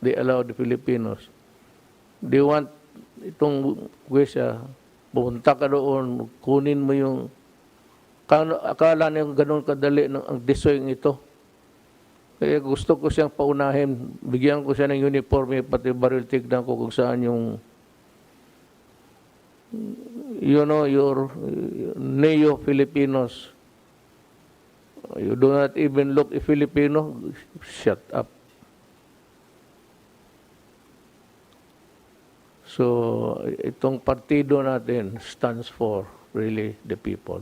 they allow the Filipinos. They want itong Gwesya, pumunta ka doon, kunin mo yung, akala niyo ganun kadali ang disoying ito. Kaya gusto ko siyang paunahin, bigyan ko siya ng uniforme, pati baril, tignan ko kung saan yung, your neo-Filipinos. You do not even look a Filipino, shut up. So, itong partido natin stands for really the people.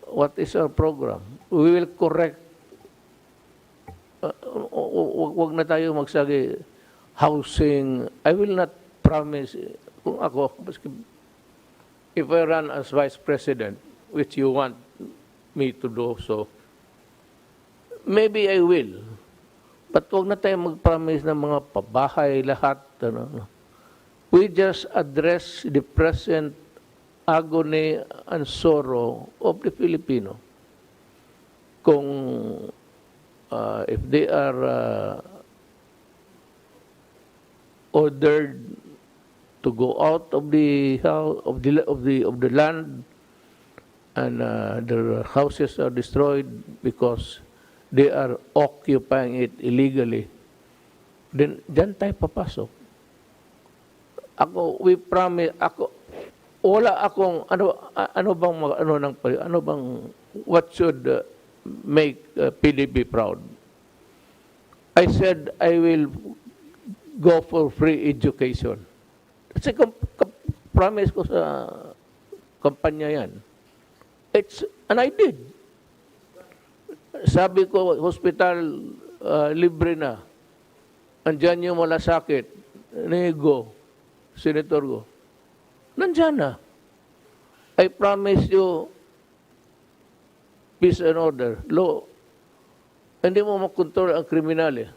What is our program? We will correct. Wag na tayo magsagi housing. I will not promise, kung ako, if I run as Vice President, which you want me to do so, maybe I will. But wag na tayo mag-promise ng mga pabahay lahat. We just address the present agony and sorrow of the Filipino. Kung if they are ordered to go out of the house, of the land, and their houses are destroyed because they are occupying it illegally, then dyan tayo papasok. Ako, we promise, wala akong, what should make PDP proud? I said I will go for free education. Kasi promise ko sa kampanya yan. And I did. Sabi ko, hospital libre na. Andyan yung malasakit. Nego, senator ko. Nandyan na. I promise you peace and order, law. Hindi mo makontrol ang kriminal eh.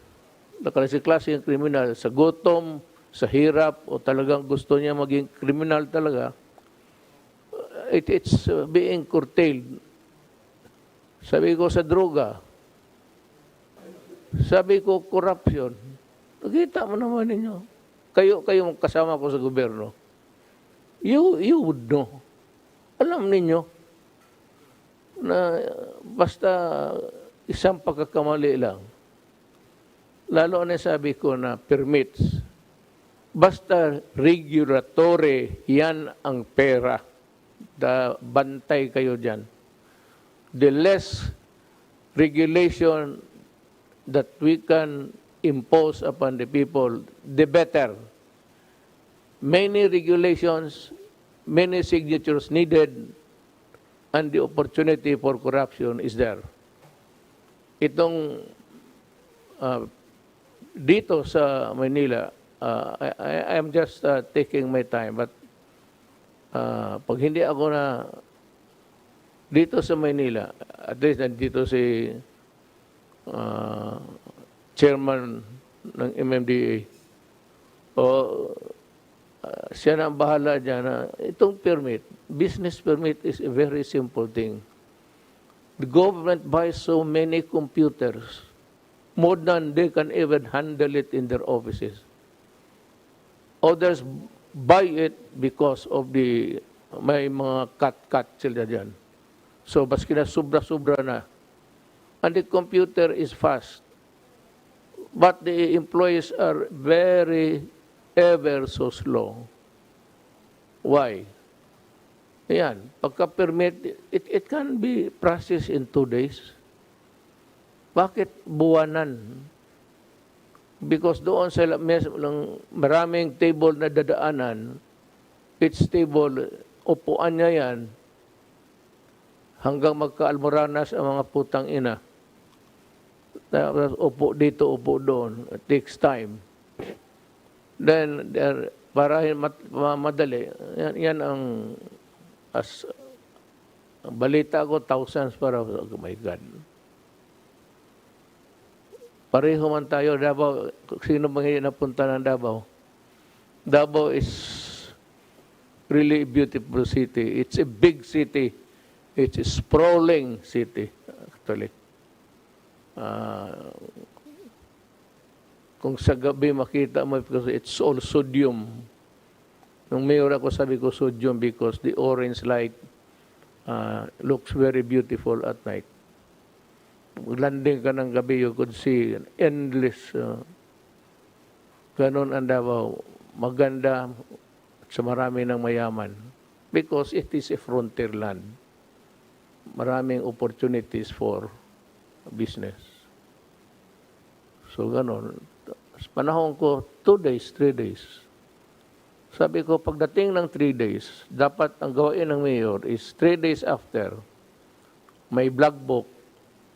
Nakalasi-klase yung kriminal. Sa gutom, sa hirap, o talagang gusto niya maging kriminal talaga, it's being curtailed. Sabi ko sa droga, sabi ko corruption. Nakita mo naman ninyo. Kayo kasama ko sa gobyerno. You would know. Alam ninyo na basta isang pagkakamali lang. Lalo na sabi ko na permits. Basta regulatory, yan ang pera. Bantay kayo dyan. The less regulation that we can impose upon the people, the better. Many regulations, many signatures needed, and the opportunity for corruption is there. Itong dito sa Manila, I am just taking my time, but pag hindi ako na dito sa Manila, at least nandito si chairman ng MMDA, siya na ang bahala dyan na itong permit, business permit is a very simple thing. The government buys so many computers, more than they can even handle it in their offices. Others buy it because of may mga cut sila dyan. So, baski na sobra-sobra na. And the computer is fast. But the employees are ever so slow. Why? Ayan, pagka-permit, it can be processed in 2 days. Bakit buwanan? Because doon sa maraming table na dadaanan, each table, upuan niya yan, hanggang magka-almoranas ang mga putang ina. Upo dito, upo doon. It takes time. Then, para madali, yan ang balita ko, thousands para, oh my God. Pareho man tayo, Davao, sino bang napunta ng Davao? Davao is really a beautiful city. It's a big city. It's a sprawling city, actually. Kung sa gabi makita mo, because it's all sodium. Nung mayor ako, sabi ko sodium because the orange light looks very beautiful at night. Landing ka ng gabi, you could see endless. Ganon ang Davao. Maganda sa marami ng mayaman. Because it is a frontier land. Maraming opportunities for business. So ganon. Sa panahon ko, 2 days, 3 days. Sabi ko, pagdating ng 3 days, dapat ang gawain ng mayor is 3 days after, may black book,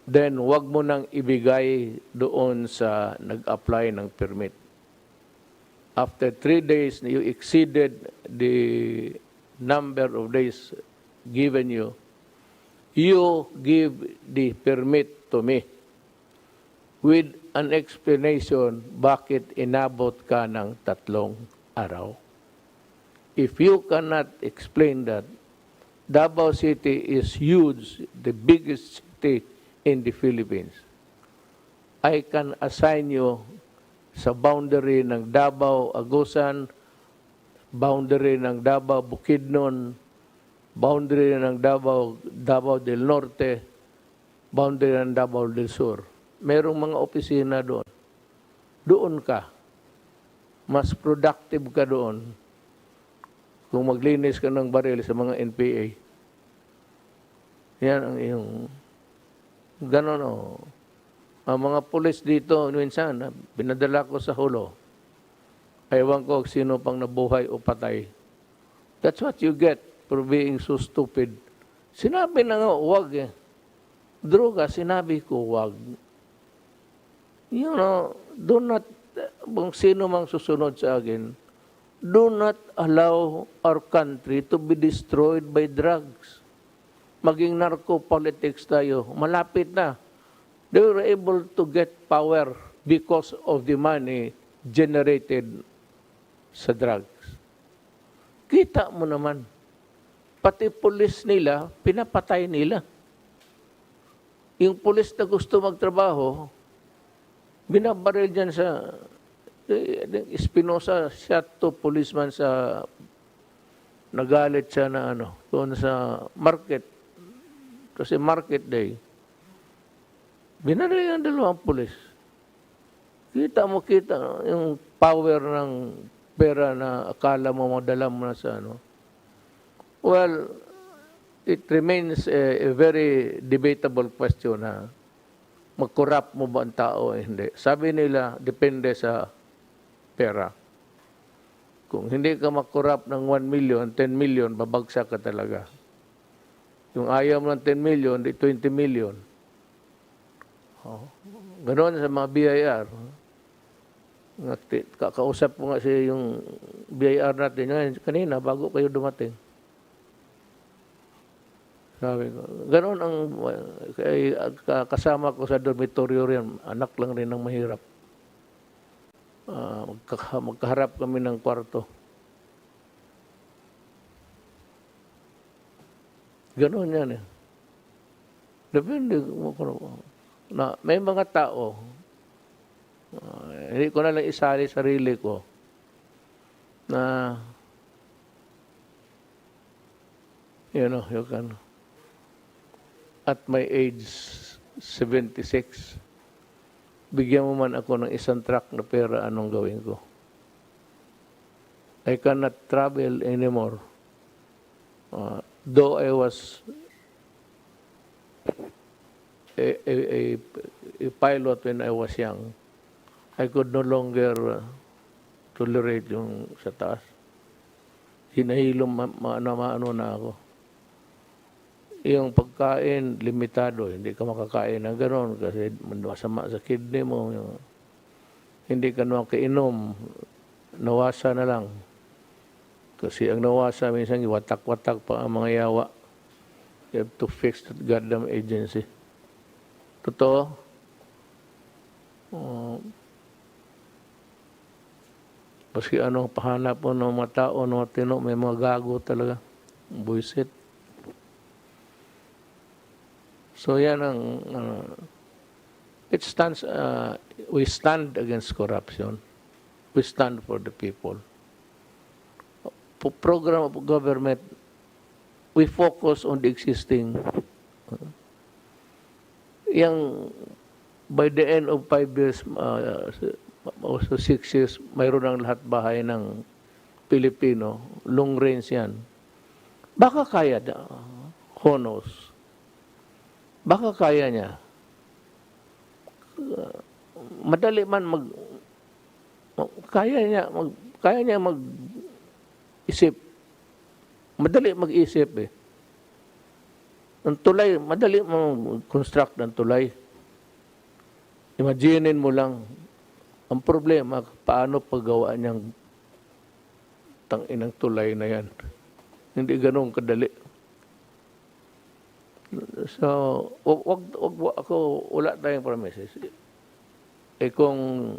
then wag mo nang ibigay doon sa nag-apply ng permit. After 3 days, you exceeded the number of days given you, you give the permit to me with an explanation bakit inabot ka ng 3 araw. If you cannot explain that, Davao City is huge, the biggest city in the Philippines. I can assign you sa boundary ng Davao, Agusan, boundary ng Davao, Bukidnon, boundary ng Davao, Davao del Norte, boundary ng Davao del Sur. Merong mga opisina doon. Doon ka. Mas productive ka doon kung maglinis ka ng baril sa mga NPA. Yan ang iyong ganon o. Ang mga pulis dito, minsan, binadala ko sa hulo. Ewan ko sino pang nabuhay o patay. That's what you get for being so stupid. Sinabi na nga, wag eh. Droga, sinabi ko, wag. You know, do not, kung sino mang susunod sa akin, do not allow our country to be destroyed by drugs. Maging narco-politics tayo, malapit na. They were able to get power because of the money generated sa drugs. Kita mo naman, pati pulis nila, pinapatay nila. Yung pulis na gusto magtrabaho, binabaril dyan sa Espinosa, shot to policeman sa nagalit siya na doon sa market. Kasi market day. Binaril ang 2 pulis. Kita yung power ng pera na akala mo madala mo na sa Well, it remains a very debatable question na mag-corrupt mo ba ang tao o hindi. Sabi nila, depende sa pera. Kung hindi ka mag-corrupt ng 1 million, 10 million, babagsak ka talaga. Yung ayaw mo ng 10 million, di 20 million. Ganoon sa mga BIR. Kakausap ko nga siya yung BIR natin kanina bago kayo dumating. Sabi ko, ganoon ang kasama ko sa dormitoryo rin, anak lang rin ng mahirap. Magkaharap kami ng kwarto. Ganoon yan eh. Depende na may mga tao, hindi ko na lang isali sarili ko na you can at my age 76 bigyan mo man ako ng isang truck na pera, anong gawin ko? I cannot travel anymore. Though I was a pilot when I was young, I could no longer tolerate yung sa taas. Hinahilom maano na ako. Yung pagkain, limitado. Hindi ka makakain ng gano'n kasi masama sa kidney mo. Hindi ka naman kainom. Nawasa na lang. Kasi ang nawasa, minsan watak-watak pa ang mga yawa. You have to fix that goddamn agency. Totoo. Maski anong pahanap mo ng mga tao, ng tino, may mga gago talaga. Buisit. So yan ang it stands, we stand against corruption. We stand for the people. Program of government, we focus on the existing. Yang by the end of 5 years, o 6 years, mayroon ang lahat bahay ng Pilipino. Long range yan. Baka kaya na. Who knows? Baka kaya niya. Madali man kaya niya mag-isip. Madali mag-isip eh. Ang tulay, madali mag-construct ng tulay. Imaginin mo lang, ang problema, paano paggawa niyang tanginang tulay na yan. Hindi ganun kadali. So, wag ako, wala tayong promises. Eh kung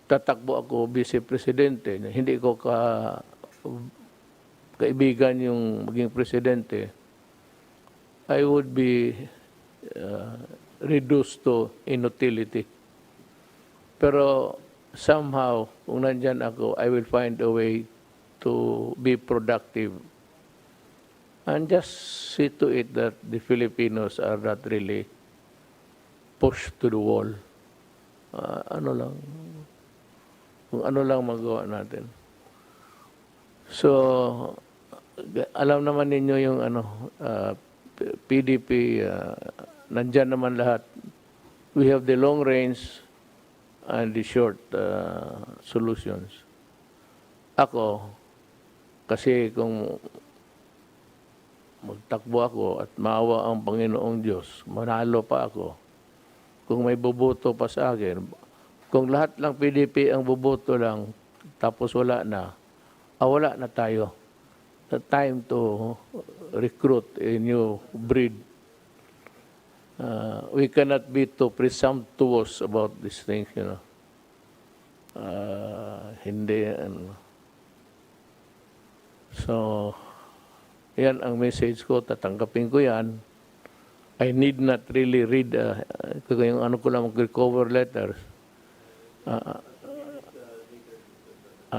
tatakbo ako vice-presidente, hindi ko kaibigan yung maging presidente, I would be reduced to inutility. Pero somehow, kung nandyan ako, I will find a way to be productive and just see to it that the Filipinos are not really pushed to the wall. Kung ano lang magawa natin. So, alam naman ninyo yung PDP, nandyan naman lahat. We have the long range and the short solutions. Ako, kasi kung magtakbo ako at maawa ang Panginoong Diyos, manalo pa ako. Kung may boboto pa sa akin, kung lahat lang PDP ang boboto lang, tapos wala na tayo. The time to recruit a new breed. We cannot be too presumptuous about these things, you know. Hindi, So, yan ang message ko, tatanggapin ko yan. I need not really read, yung ko lang mag-recover letters.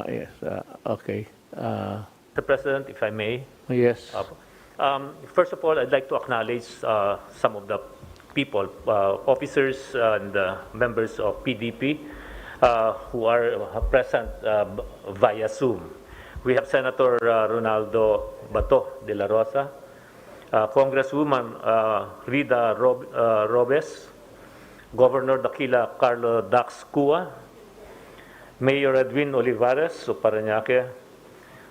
Yes, okay. Mr. President, if I may. Yes. First of all, I'd like to acknowledge some of the people, officers and members of PDP who are present via Zoom. We have Senator Ronaldo Bato de la Rosa, Congresswoman Rida Robes, Governor Daquila Carlo Dax Cua, Mayor Edwin Olivares of Parañaque,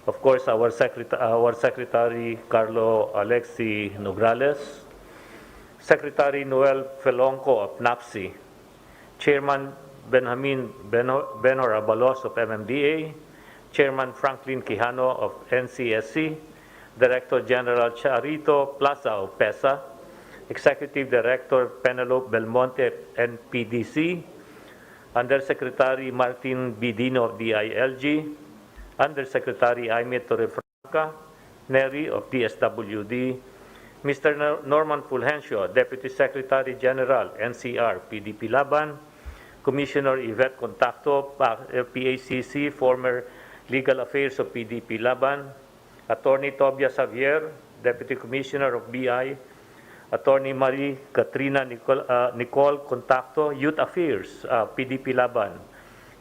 of course our Secretary Carlo Alexi Nograles, Secretary Noel Felonco of NAPSI, Chairman Benjamin Benor Abalos of MMDA, Chairman Franklin Quijano of NCSC, Director General Charito Plaza of PESA, Executive Director Penelope Belmonte NPDC, Undersecretary Martin Bidino of DILG, Undersecretary Jaime Torrefranca Neri of DSWD, Mr. Norman Fulgencio, Deputy Secretary General NCR PDP-Laban, Commissioner Yvette Contacto, PACC, former Legal Affairs of PDP-Laban, Attorney Tobias Xavier, Deputy Commissioner of BI, Attorney Marie Katrina Nicole Contacto, Youth Affairs, PDP-Laban,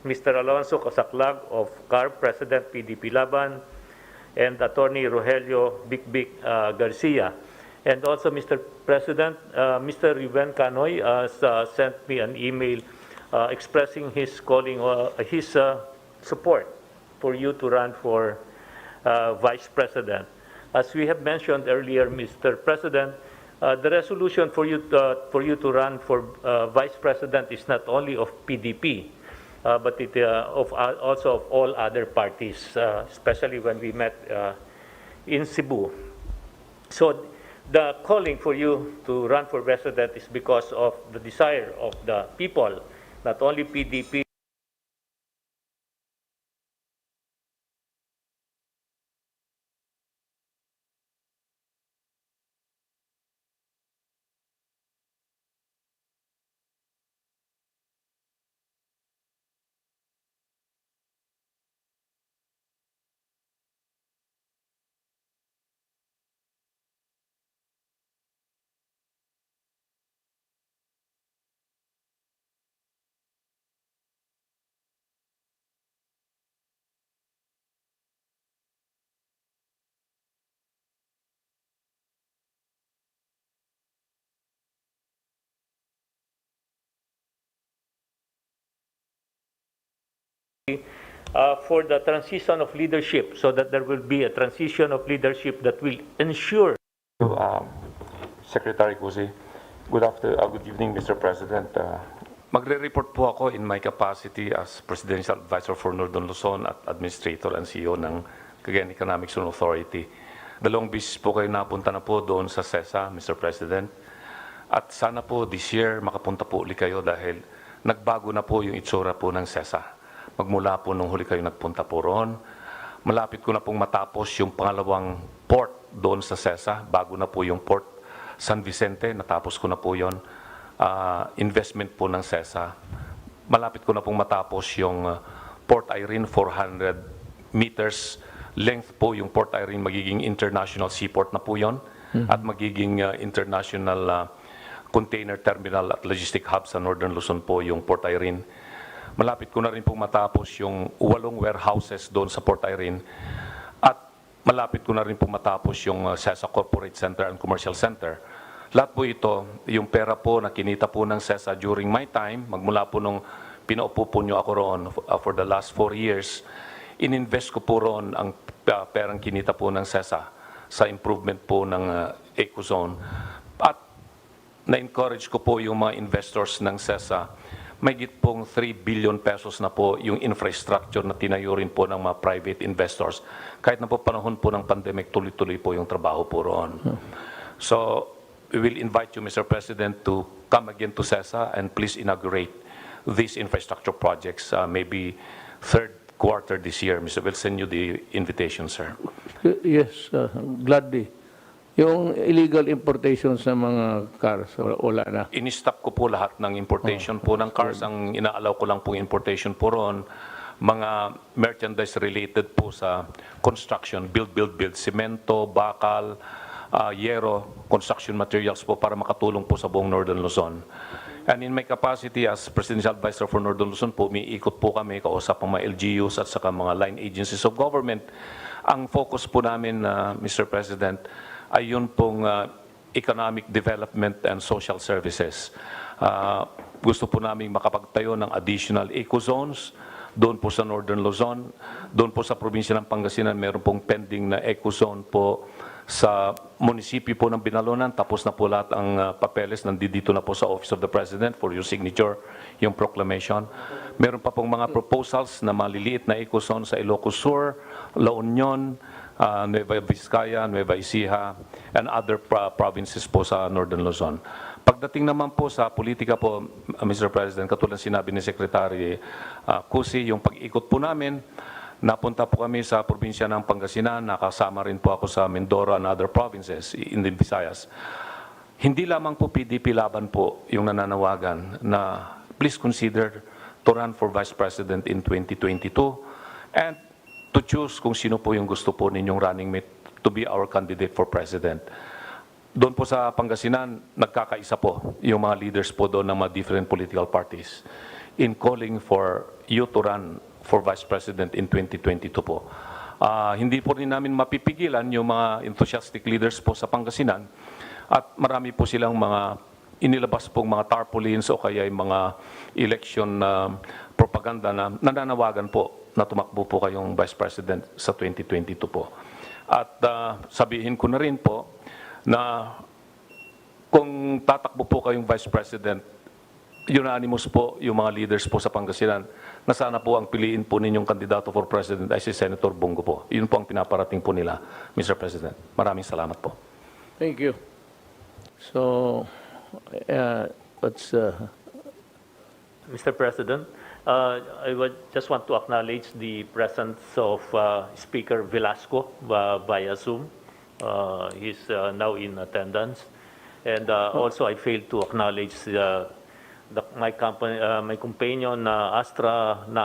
Mr. Alonso Casaclag of CARP, President PDP-Laban, and Attorney Rogelio Bicbic Garcia. And also, Mr. President, Mr. Ruben Canoy sent me an email expressing his support for you to run for Vice President. As we have mentioned earlier, Mr. President, the resolution for you to run for Vice President is not only of PDP, but also of all other parties, especially when we met in Cebu. So the calling for you to run for President is because of the desire of the people, not only PDP, for the transition of leadership, so that there will be a transition of leadership that will ensure. Secretary Kusi, good evening, Mr. President. Magre-report po ako in my capacity as Presidential Advisor for Northern Luzon at Administrator and CEO ng Cagayan Economic Zone Authority. Dalawang beses po kayo napunta na po doon sa CESA, Mr. President. At sana po this year makapunta po ulit kayo dahil nagbago na po yung itsura po ng CESA. Magmula po nung huli kayo nagpunta po roon. Malapit ko na pong matapos yung pangalawang port doon sa CESA. Bago na po yung port San Vicente, natapos ko na po yon. Investment po ng CESA. Malapit ko na pong matapos yung Port Irene, 400 meters length po yung Port Irene, magiging international seaport na po yon. At magiging international container terminal at logistic hub sa Northern Luzon po yung Port Irene. Malapit ko na rin pong matapos yung 8 warehouses doon sa Port Irene. At malapit ko na rin pong matapos yung CESA Corporate Center and Commercial Center. Lahat po ito, yung pera po na kinita po ng CESA during my time, magmula po nung pinaupo po nyo ako roon for the last 4 years, ininvest ko po roon ang perang kinita po ng CESA sa improvement po ng ecozone. At na-encourage ko po yung mga investors ng CESA, may git pong 3 billion pesos na po yung infrastructure na tinayo rin po ng mga private investors. Kahit na po panahon po ng pandemic, tuloy-tuloy po yung trabaho po roon. So, we will invite you, Mr. President, to come again to CESA and please inaugurate these infrastructure projects, maybe third quarter this year. Mr. We'll send you the invitation, sir. Yes, gladly. Yung illegal importations ng mga cars, wala na. In-stop ko po lahat ng importation po ng cars. Ang inaalaw ko lang po importation po ron, mga merchandise related po sa construction, build, semento, bakal, yero, construction materials po para makatulong po sa buong Northern Luzon. And in my capacity as Presidential Advisor for Northern Luzon po, umiikot po kami, kausap ang mga LGUs at saka mga line agencies of government. Ang focus po namin, Mr. President, ay yun pong economic development and social services. Gusto po namin makapagtayo ng additional ecozones doon po sa Northern Luzon. Doon po sa probinsya ng Pangasinan, meron pong pending na ecozone po sa munisipyo po ng Binalonan. Tapos na po lahat ang papeles, nandito na po sa Office of the President for your signature, yung proclamation. Meron pa pong mga proposals na maliliit na ecozone sa Ilocos Sur, La Union, Nueva Vizcaya, Nueva Ecija, and other provinces po sa Northern Luzon. Pagdating naman po sa politika po, Mr. President, katulad sinabi ni Secretary Kusi, yung pag-ikot po namin, napunta po kami sa probinsya ng Pangasinan, nakasama rin po ako sa Mindoro and other provinces in the Visayas. Hindi lamang po PDP-Laban po yung nananawagan na please consider to run for Vice President in 2022 and to choose kung sino po yung gusto po ninyong running mate to be our candidate for President. Doon po sa Pangasinan, nagkakaisa po yung mga leaders po doon ng mga different political parties in calling for you to run for Vice President in 2022 po. Hindi po rin namin mapipigilan yung mga enthusiastic leaders po sa Pangasinan at marami po silang mga inilabas pong mga tarpaulins o kaya yung mga election propaganda na nananawagan po na tumakbo po kayong Vice President sa 2022 po. At sabihin ko na rin po na kung tatakbo po kayong Vice President, unanimous po yung mga leaders po sa Pangasinan na sana po ang piliin po ninyong kandidato for President ay si Senator Bongo po. Yun po ang pinaparating po nila, Mr. President. Maraming salamat po. Thank you. So, Mr. President, I would just want to acknowledge the presence of Speaker Velasco via Zoom. He's now in attendance. And also, I failed to acknowledge my companion Astra na